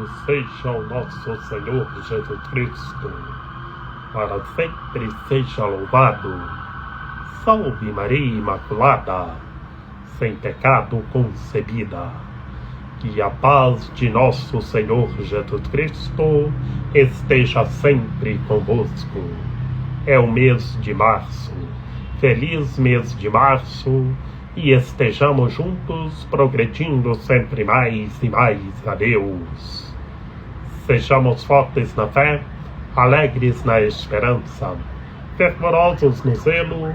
Louvado seja o nosso Senhor Jesus Cristo, para sempre seja louvado. Salve Maria Imaculada, sem pecado concebida. Que a paz de nosso Senhor Jesus Cristo esteja sempre convosco. É o mês de março, feliz mês de março, e estejamos juntos progredindo sempre mais e mais a Deus. Sejamos fortes na fé, alegres na esperança, fervorosos no zelo,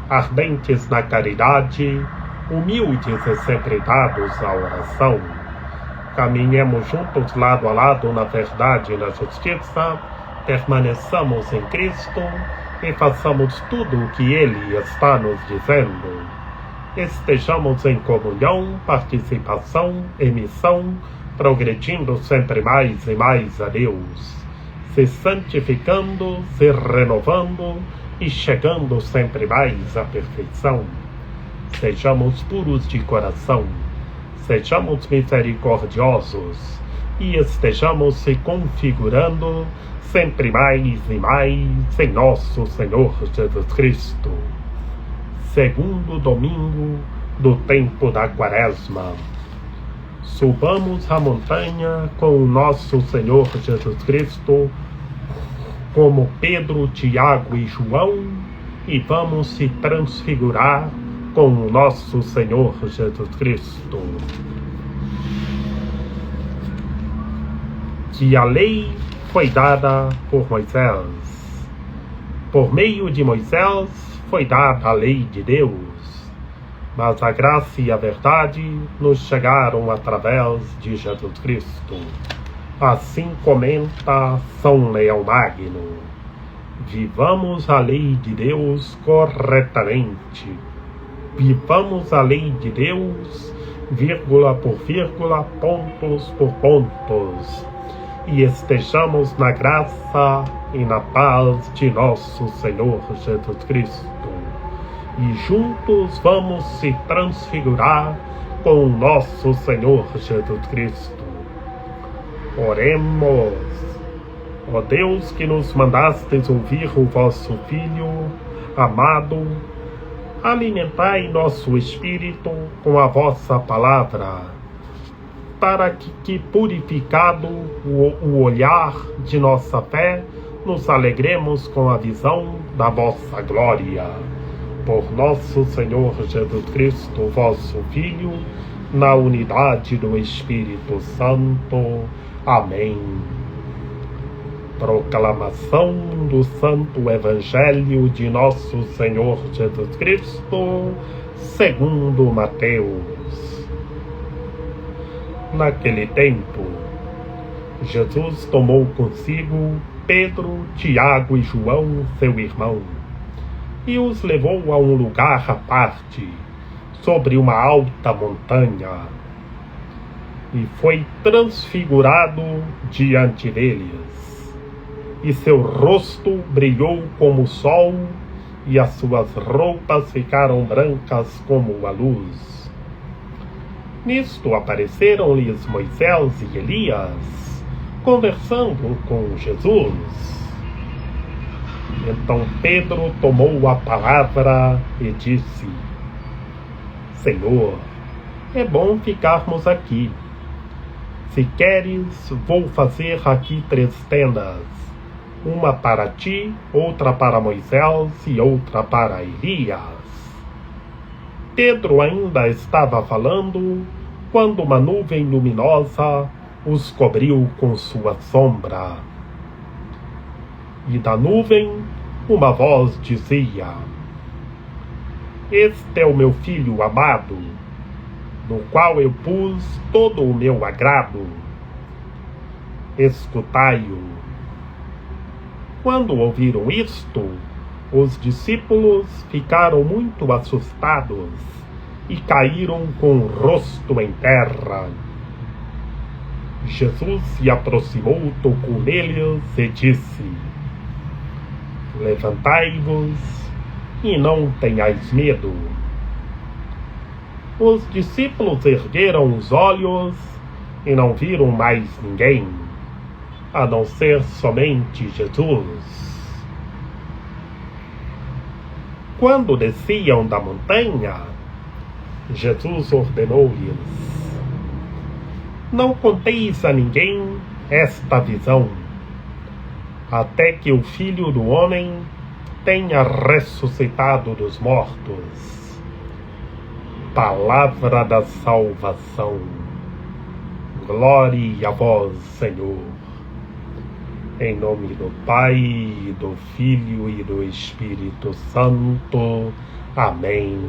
ardentes na caridade, humildes e sempre dados à oração. Caminhemos juntos lado a lado na verdade e na justiça, permaneçamos em Cristo e façamos tudo o que Ele está nos dizendo. Estejamos em comunhão, participação e missão, progredindo sempre mais e mais a Deus, se santificando, se renovando e chegando sempre mais à perfeição. Sejamos puros de coração, sejamos misericordiosos e estejamos se configurando sempre mais e mais em nosso Senhor Jesus Cristo. Segundo domingo do tempo da Quaresma. Subamos a montanha com o nosso Senhor Jesus Cristo, como Pedro, Tiago e João, e vamos se transfigurar com o nosso Senhor Jesus Cristo. Que a lei foi dada por Moisés. Por meio de Moisés foi dada a lei de Deus, mas a graça e a verdade nos chegaram através de Jesus Cristo. Assim comenta São Leão Magno: vivamos a lei de Deus corretamente. Vivamos a lei de Deus, vírgula por vírgula, pontos por pontos, e estejamos na graça e na paz de nosso Senhor Jesus Cristo. E juntos vamos se transfigurar com o nosso Senhor Jesus Cristo. Oremos. Ó Deus, que nos mandastes ouvir o vosso Filho amado, alimentai nosso espírito com a vossa palavra, para que purificado o olhar de nossa fé, nos alegremos com a visão da vossa glória. Por nosso Senhor Jesus Cristo, vosso Filho, na unidade do Espírito Santo. Amém. Proclamação do Santo Evangelho de nosso Senhor Jesus Cristo, segundo Mateus. Naquele tempo, Jesus tomou consigo Pedro, Tiago e João, seu irmão, e os levou a um lugar à parte, sobre uma alta montanha, e foi transfigurado diante deles, e seu rosto brilhou como o sol, e as suas roupas ficaram brancas como a luz. Nisto apareceram-lhes Moisés e Elias, conversando com Jesus. Então Pedro tomou a palavra e disse: Senhor, é bom ficarmos aqui. Se queres, vou fazer aqui 3 tendas, uma para ti, outra para Moisés e outra para Elias. Pedro ainda estava falando, quando uma nuvem luminosa os cobriu com sua sombra. E da nuvem uma voz dizia: Este é o meu Filho amado, no qual eu pus todo o meu agrado. Escutai-o. Quando ouviram isto, os discípulos ficaram muito assustados e caíram com o rosto em terra. Jesus se aproximou, tocou neles e disse: Levantai-vos e não tenhais medo. Os discípulos ergueram os olhos e não viram mais ninguém, a não ser somente Jesus. Quando desciam da montanha, Jesus ordenou-lhes: não conteis a ninguém esta visão, até que o Filho do Homem tenha ressuscitado dos mortos. Palavra da salvação. Glória a vós, Senhor. Em nome do Pai, do Filho e do Espírito Santo. Amém.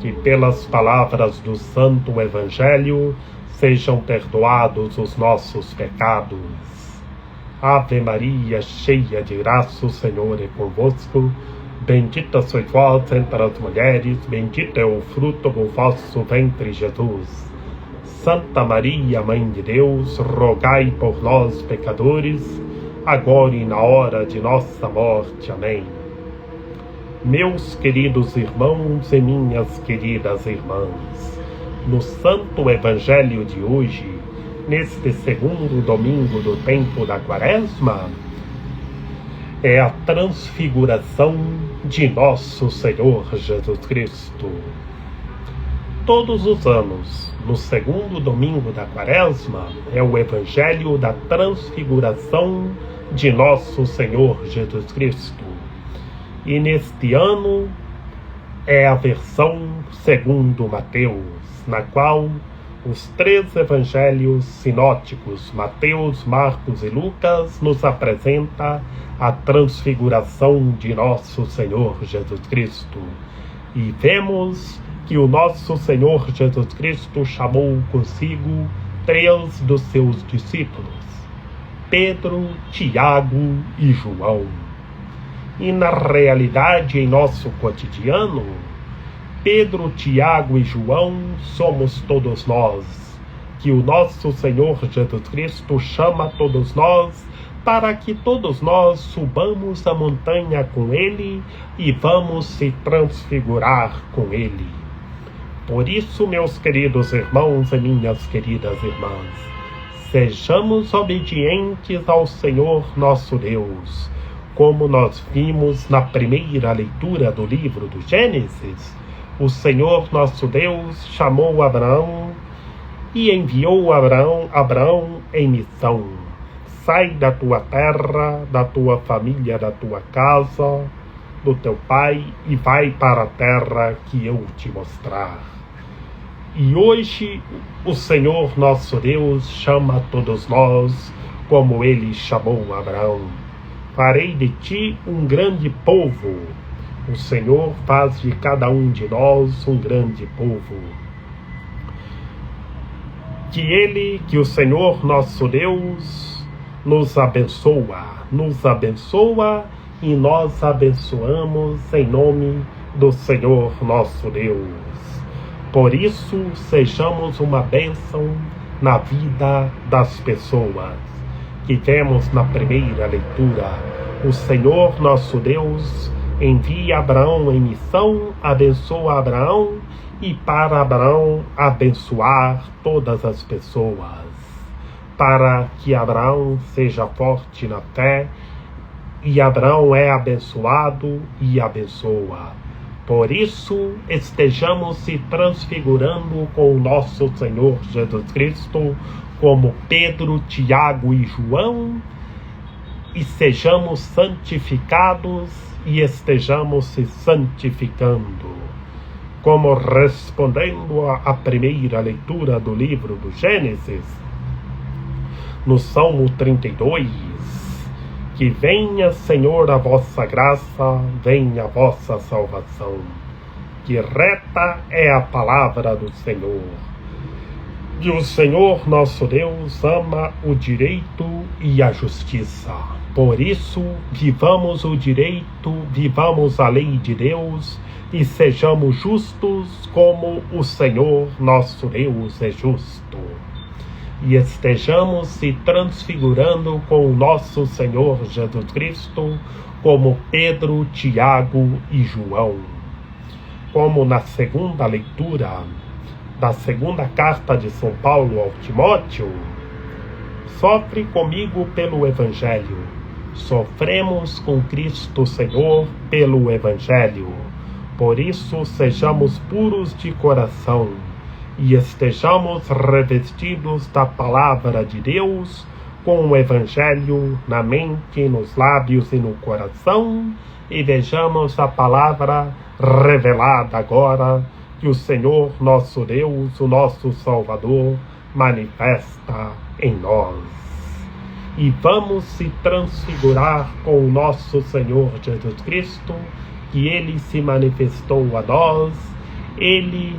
Que pelas palavras do Santo Evangelho sejam perdoados os nossos pecados. Ave Maria, cheia de graça, o Senhor é convosco. Bendita sois vós entre as mulheres, bendito é o fruto do vosso ventre, Jesus. Santa Maria, Mãe de Deus, rogai por nós, pecadores, agora e na hora de nossa morte. Amém. Meus queridos irmãos e minhas queridas irmãs, no Santo Evangelho de hoje, neste segundo domingo do tempo da Quaresma, é a transfiguração de nosso Senhor Jesus Cristo. Todos os anos, no segundo domingo da Quaresma, é o Evangelho da transfiguração de nosso Senhor Jesus Cristo. E neste ano é a versão segundo Mateus, na qual os três evangelhos sinóticos, Mateus, Marcos e Lucas, nos apresenta a transfiguração de nosso Senhor Jesus Cristo. E vemos que o nosso Senhor Jesus Cristo chamou consigo três dos seus discípulos, Pedro, Tiago e João. E na realidade, em nosso cotidiano, Pedro, Tiago e João somos todos nós, que o nosso Senhor Jesus Cristo chama todos nós para que todos nós subamos a montanha com Ele e vamos se transfigurar com Ele. Por isso, meus queridos irmãos e minhas queridas irmãs, sejamos obedientes ao Senhor nosso Deus, como nós vimos na primeira leitura do livro do Gênesis. O Senhor nosso Deus chamou Abraão e enviou Abraão em missão. Sai da tua terra, da tua família, da tua casa, do teu pai e vai para a terra que eu te mostrar. E hoje o Senhor nosso Deus chama todos nós como Ele chamou Abraão. Farei de ti um grande povo. O Senhor faz de cada um de nós um grande povo. Que o Senhor nosso Deus nos abençoa e nós abençoamos em nome do Senhor nosso Deus. Por isso, sejamos uma bênção na vida das pessoas. Que vemos na primeira leitura, o Senhor nosso Deus envia Abraão em missão, abençoa Abraão e para Abraão abençoar todas as pessoas, para que Abraão seja forte na fé, e Abraão é abençoado e abençoa. Por isso, estejamos se transfigurando com o nosso Senhor Jesus Cristo, como Pedro, Tiago e João, e sejamos santificados e estejamos se santificando. Como respondendo à primeira leitura do livro do Gênesis, no Salmo 32, que venha, Senhor, a vossa graça, venha a vossa salvação. Que reta é a palavra do Senhor. E o Senhor nosso Deus ama o direito e a justiça. Por isso, vivamos o direito, vivamos a lei de Deus e sejamos justos como o Senhor nosso Deus é justo. E estejamos se transfigurando com o nosso Senhor Jesus Cristo, como Pedro, Tiago e João. Como na segunda leitura, da segunda carta de São Paulo ao Timóteo. Sofre comigo pelo Evangelho. Sofremos com Cristo Senhor pelo Evangelho. Por isso sejamos puros de coração e estejamos revestidos da palavra de Deus, com o Evangelho na mente, nos lábios e no coração, e vejamos a palavra revelada agora, que o Senhor nosso Deus, o nosso Salvador, manifesta em nós. E vamos se transfigurar com o nosso Senhor Jesus Cristo, que Ele se manifestou a nós, Ele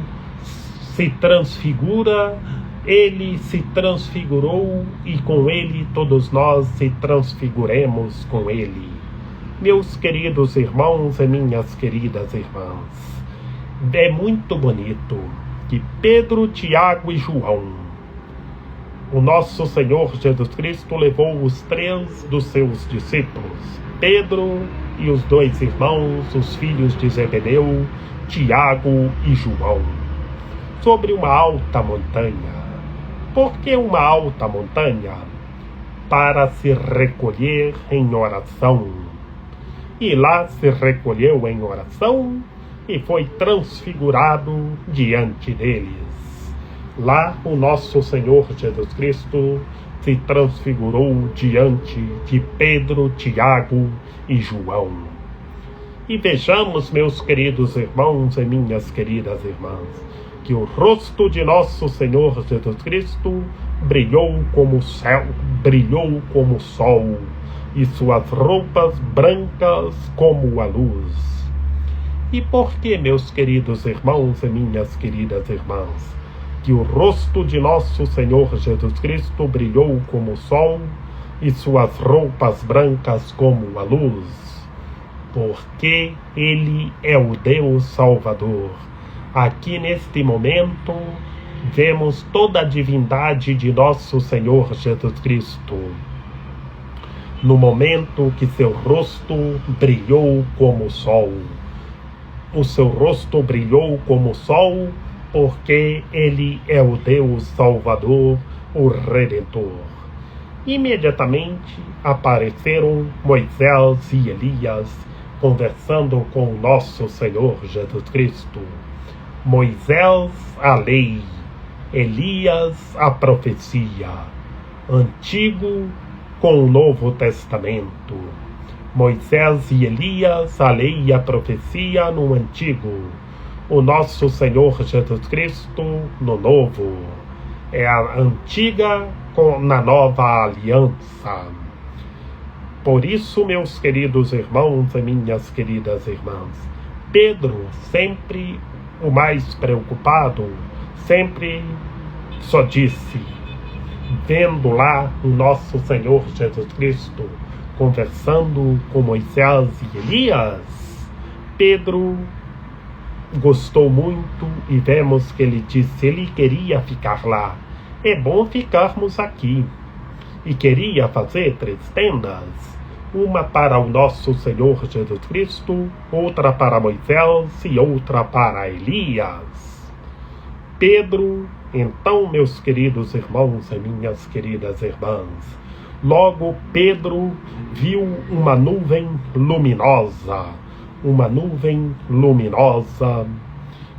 se transfigura, Ele se transfigurou e com Ele todos nós se transfiguremos com Ele. Meus queridos irmãos e minhas queridas irmãs, é muito bonito que Pedro, Tiago e João, o nosso Senhor Jesus Cristo levou os 3 dos seus discípulos, Pedro e os 2 irmãos, os filhos de Zebedeu, Tiago e João, sobre uma alta montanha. Por que uma alta montanha? Para se recolher em oração. E lá se recolheu em oração e foi transfigurado diante deles. Lá o nosso Senhor Jesus Cristo se transfigurou diante de Pedro, Tiago e João. E vejamos, meus queridos irmãos e minhas queridas irmãs, que o rosto de nosso Senhor Jesus Cristo brilhou como o céu, brilhou como o sol, e suas roupas brancas como a luz. E por que, meus queridos irmãos e minhas queridas irmãs, que o rosto de nosso Senhor Jesus Cristo brilhou como o sol e suas roupas brancas como a luz? Porque Ele é o Deus Salvador. Aqui neste momento vemos toda a divindade de nosso Senhor Jesus Cristo. No momento que seu rosto brilhou como o sol. O seu rosto brilhou como o sol porque Ele é o Deus Salvador, o Redentor. Imediatamente apareceram Moisés e Elias conversando com o nosso Senhor Jesus Cristo. Moisés, a lei, Elias, a profecia, Antigo com o Novo Testamento. Moisés e Elias, a lei e a profecia no Antigo. O nosso Senhor Jesus Cristo no Novo. É a antiga na nova aliança. Por isso, meus queridos irmãos e minhas queridas irmãs, Pedro, sempre o mais preocupado, sempre só disse, vendo lá o nosso Senhor Jesus Cristo conversando com Moisés e Elias, Pedro gostou muito e vemos que ele disse, ele queria ficar lá. É bom ficarmos aqui. E queria fazer 3 tendas, uma para o nosso Senhor Jesus Cristo, outra para Moisés e outra para Elias. Pedro, então, meus queridos irmãos e minhas queridas irmãs, logo Pedro viu uma nuvem luminosa,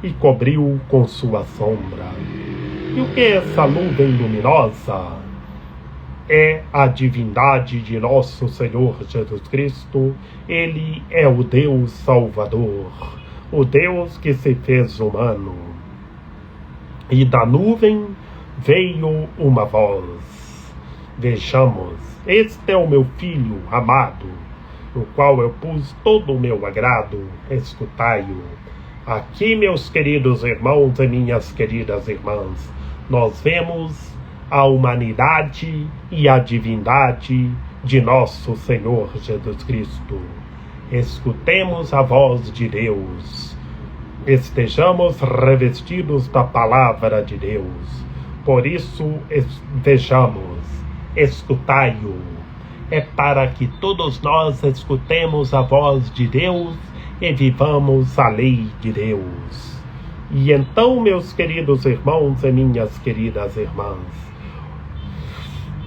e cobriu com sua sombra. E o que é essa nuvem luminosa? É a divindade de nosso Senhor Jesus Cristo. Ele é o Deus Salvador, o Deus que se fez humano. E da nuvem veio uma voz. Vejamos, este é o meu Filho amado, no qual eu pus todo o meu agrado, escutai-o. Aqui, meus queridos irmãos e minhas queridas irmãs, nós vemos a humanidade e a divindade de nosso Senhor Jesus Cristo. Escutemos a voz de Deus. Estejamos revestidos da palavra de Deus. Por isso, vejamos, escutai-o. É para que todos nós escutemos a voz de Deus e vivamos a lei de Deus. E então, meus queridos irmãos e minhas queridas irmãs,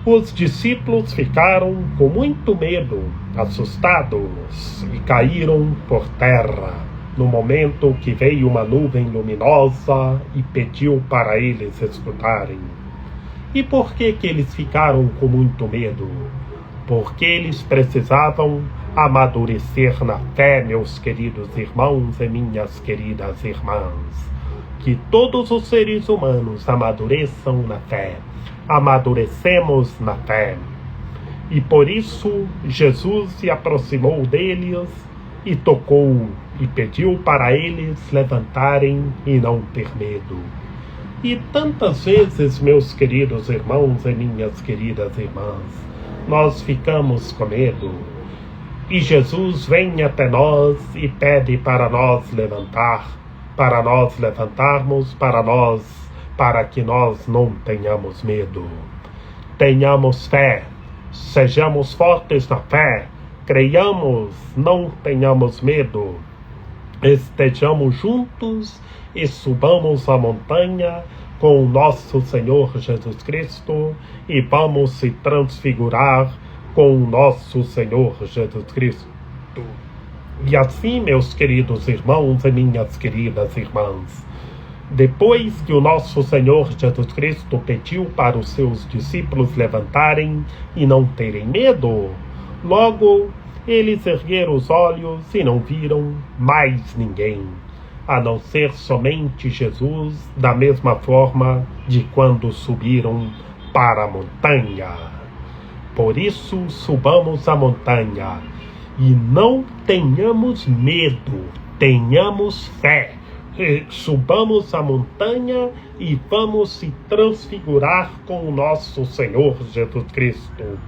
os discípulos ficaram com muito medo, assustados, e caíram por terra, no momento que veio uma nuvem luminosa e pediu para eles escutarem. E por que eles ficaram com muito medo? Porque eles precisavam amadurecer na fé, meus queridos irmãos e minhas queridas irmãs. Que todos os seres humanos amadureçam na fé. Amadurecemos na fé. E por isso Jesus se aproximou deles e tocou e pediu para eles levantarem e não ter medo. E tantas vezes, meus queridos irmãos e minhas queridas irmãs, nós ficamos com medo. E Jesus vem até nós e pede para nós levantarmos, para que nós não tenhamos medo. Tenhamos fé, sejamos fortes na fé, creiamos, não tenhamos medo. Estejamos juntos e subamos a montanha com o nosso Senhor Jesus Cristo e vamos se transfigurar com o nosso Senhor Jesus Cristo. E assim, meus queridos irmãos e minhas queridas irmãs, depois que o nosso Senhor Jesus Cristo pediu para os seus discípulos levantarem e não terem medo, logo eles ergueram os olhos e não viram mais ninguém, a não ser somente Jesus, da mesma forma de quando subiram para a montanha. Por isso, subamos a montanha e não tenhamos medo, tenhamos fé. Subamos a montanha e vamos se transfigurar com o nosso Senhor Jesus Cristo.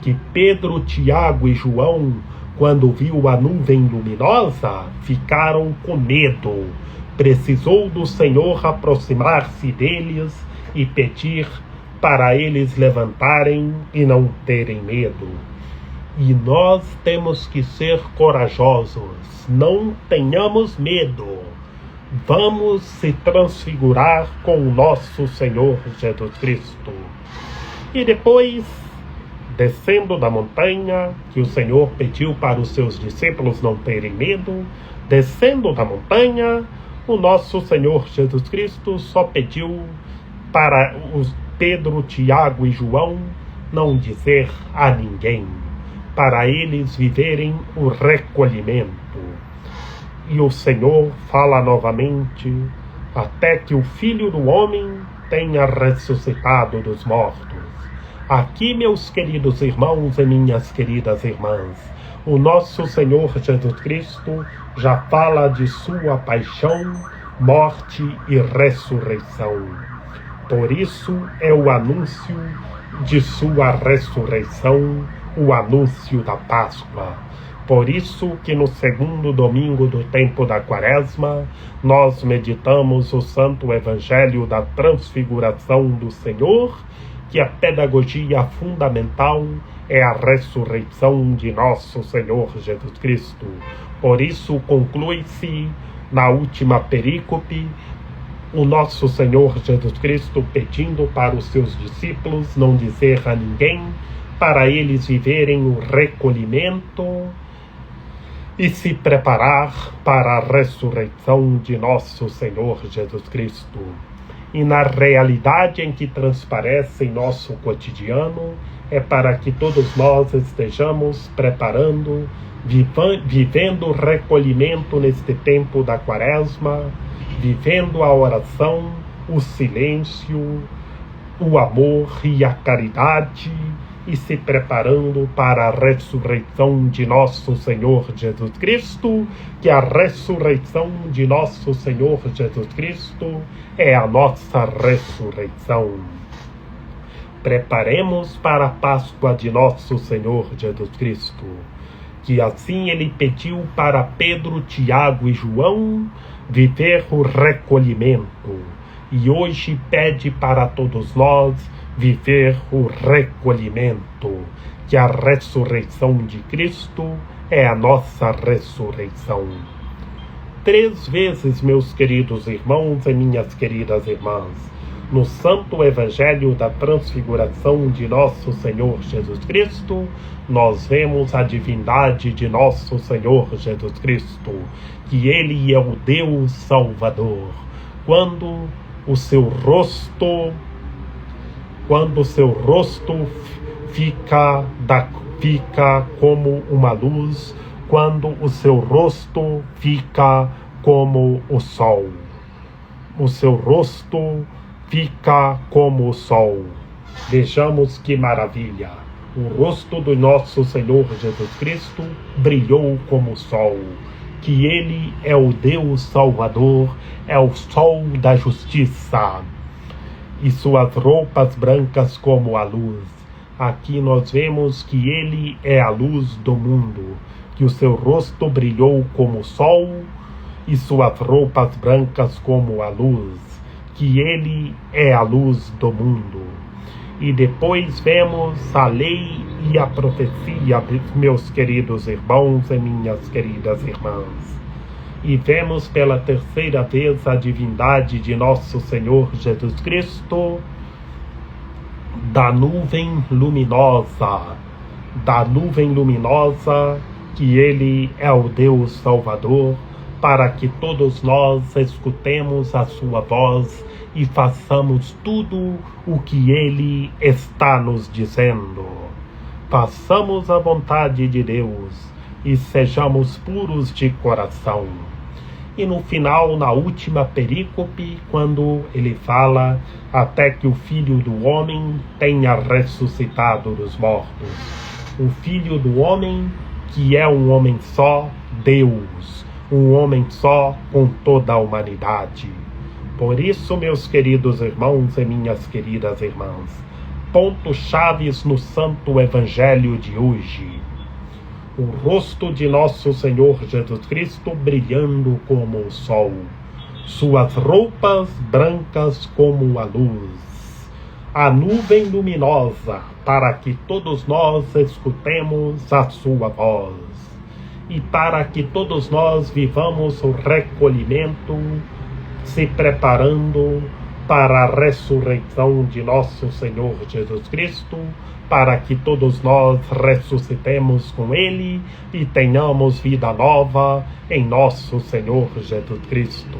Que Pedro, Tiago e João, quando viu a nuvem luminosa, ficaram com medo. Precisou do Senhor aproximar-se deles e pedir para eles levantarem e não terem medo. E nós temos que ser corajosos, não tenhamos medo. Vamos se transfigurar com o nosso Senhor Jesus Cristo. E depois, descendo da montanha, que o Senhor pediu para os seus discípulos não terem medo, descendo da montanha, o nosso Senhor Jesus Cristo só pediu para os Pedro, Tiago e João não dizer a ninguém, para eles viverem o recolhimento. E o Senhor fala novamente, até que o Filho do Homem tenha ressuscitado dos mortos. Aqui, meus queridos irmãos e minhas queridas irmãs, o nosso Senhor Jesus Cristo já fala de sua paixão, morte e ressurreição. Por isso é o anúncio de sua ressurreição, o anúncio da Páscoa. Por isso que no segundo domingo do tempo da Quaresma, nós meditamos o Santo Evangelho da Transfiguração do Senhor, que a pedagogia fundamental é a ressurreição de nosso Senhor Jesus Cristo. Por isso conclui-se na última perícope o nosso Senhor Jesus Cristo pedindo para os seus discípulos não dizer a ninguém, para eles viverem o recolhimento e se preparar para a ressurreição de nosso Senhor Jesus Cristo. E na realidade em que transparece em nosso cotidiano, é para que todos nós estejamos preparando, vivendo o recolhimento neste tempo da Quaresma, vivendo a oração, o silêncio, o amor e a caridade, e se preparando para a ressurreição de nosso Senhor Jesus Cristo, que a ressurreição de nosso Senhor Jesus Cristo é a nossa ressurreição. Preparemos para a Páscoa de nosso Senhor Jesus Cristo, que assim ele pediu para Pedro, Tiago e João viver o recolhimento, e hoje pede para todos nós viver o recolhimento, que a ressurreição de Cristo é a nossa ressurreição. 3 vezes, meus queridos irmãos e minhas queridas irmãs, no Santo Evangelho da Transfiguração de nosso Senhor Jesus Cristo, nós vemos a divindade de nosso Senhor Jesus Cristo, que Ele é o Deus Salvador. Quando o seu rosto fica como uma luz, quando o seu rosto fica como o sol. O seu rosto fica como o sol. Vejamos que maravilha! O rosto do nosso Senhor Jesus Cristo brilhou como o sol, que Ele é o Deus Salvador, é o sol da justiça, e suas roupas brancas como a luz. Aqui nós vemos que Ele é a luz do mundo, que o seu rosto brilhou como o sol e suas roupas brancas como a luz, que Ele é a luz do mundo. E depois vemos a lei e a profecia, meus queridos irmãos e minhas queridas irmãs. E vemos pela 3ª vez a divindade de nosso Senhor Jesus Cristo da nuvem luminosa, que Ele é o Deus Salvador, para que todos nós escutemos a sua voz e façamos tudo o que Ele está nos dizendo. Façamos a vontade de Deus e sejamos puros de coração. E no final, na última perícope, quando ele fala até que o Filho do Homem tenha ressuscitado dos mortos. O Filho do Homem, que é um homem só, Deus, um homem só com toda a humanidade. Por isso, meus queridos irmãos e minhas queridas irmãs, pontos chaves no Santo Evangelho de hoje. O rosto de nosso Senhor Jesus Cristo brilhando como o sol, suas roupas brancas como a luz, a nuvem luminosa, para que todos nós escutemos a sua voz, e para que todos nós vivamos o recolhimento, se preparando para a ressurreição de nosso Senhor Jesus Cristo, para que todos nós ressuscitemos com Ele e tenhamos vida nova em nosso Senhor Jesus Cristo.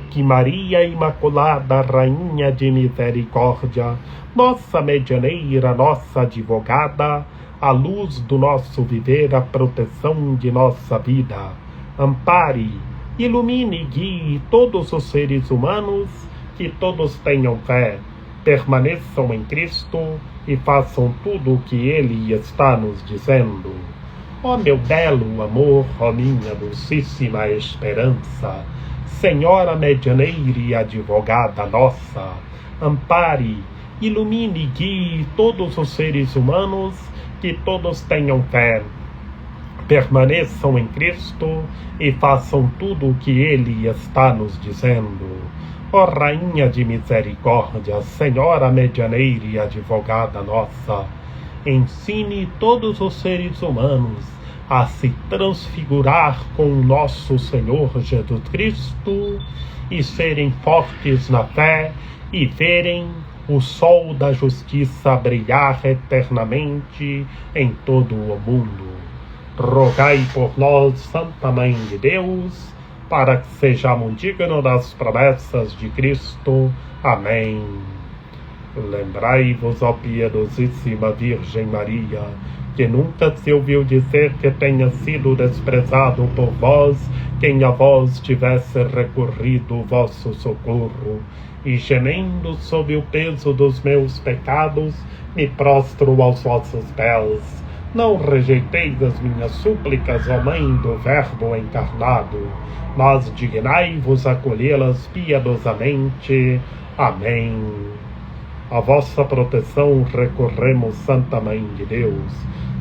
Que Maria Imaculada, Rainha de Misericórdia, nossa medianeira, nossa advogada, a luz do nosso viver, a proteção de nossa vida, ampare, ilumine e guie todos os seres humanos, que todos tenham fé, permaneçam em Cristo e façam tudo o que Ele está nos dizendo. Ó meu belo amor, ó minha dulcíssima esperança, Senhora medianeira e advogada nossa, ampare, ilumine e guie todos os seres humanos, que todos tenham fé, permaneçam em Cristo e façam tudo o que Ele está nos dizendo. Ó Rainha de Misericórdia, Senhora medianeira e advogada nossa, ensine todos os seres humanos a se transfigurar com o nosso Senhor Jesus Cristo e serem fortes na fé e verem o sol da justiça brilhar eternamente em todo o mundo. Rogai por nós, Santa Mãe de Deus, para que sejamos dignos das promessas de Cristo. Amém. Lembrai-vos, ó piedosíssima Virgem Maria, que nunca se ouviu dizer que tenha sido desprezado por vós quem a vós tivesse recorrido o vosso socorro, e gemendo sob o peso dos meus pecados, me prostro aos vossos pés. Não rejeiteis as minhas súplicas, ó Mãe do Verbo encarnado, mas dignai-vos acolhê-las piedosamente. Amém. A vossa proteção recorremos, Santa Mãe de Deus.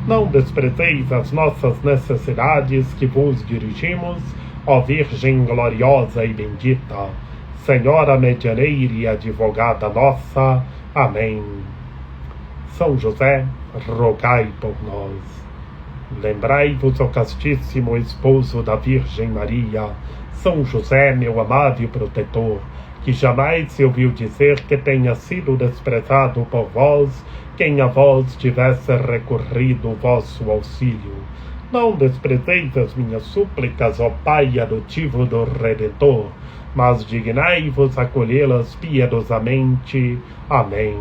Não desprezeis as nossas necessidades que vos dirigimos, ó Virgem gloriosa e bendita, Senhora medianeira e advogada nossa. Amém. São José, rogai por nós. Lembrai-vos, ó castíssimo esposo da Virgem Maria, São José, meu amável protetor, que jamais se ouviu dizer que tenha sido desprezado por vós, quem a vós tivesse recorrido o vosso auxílio. Não desprezeis as minhas súplicas, ó Pai adotivo do Redentor, mas dignai-vos acolhê-las piedosamente. Amém.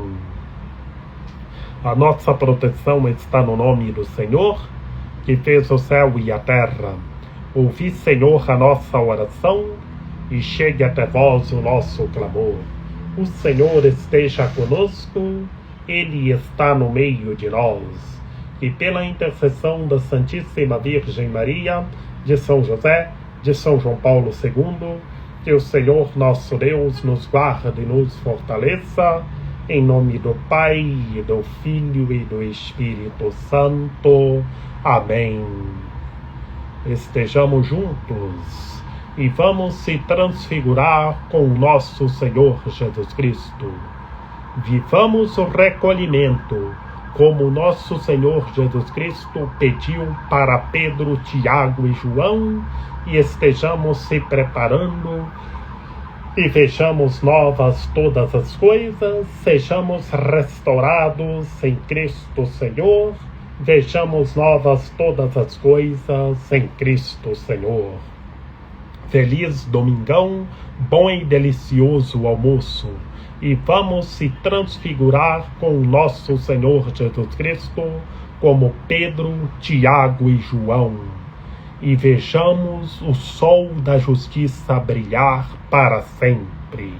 A nossa proteção está no nome do Senhor, que fez o céu e a terra. Ouvi, Senhor, a nossa oração, e chegue até vós o nosso clamor. O Senhor esteja conosco, Ele está no meio de nós. E pela intercessão da Santíssima Virgem Maria, de São José, de São João Paulo II, que o Senhor nosso Deus nos guarde e nos fortaleça, em nome do Pai, e do Filho e do Espírito Santo. Amém. Estejamos juntos e vamos se transfigurar com o nosso Senhor Jesus Cristo. Vivamos o recolhimento, como nosso Senhor Jesus Cristo pediu para Pedro, Tiago e João, e estejamos se preparando e vejamos novas todas as coisas, sejamos restaurados em Cristo Senhor, vejamos novas todas as coisas em Cristo Senhor. Feliz domingão, bom e delicioso almoço, e vamos se transfigurar com o nosso Senhor Jesus Cristo, como Pedro, Tiago e João, e vejamos o sol da justiça brilhar para sempre.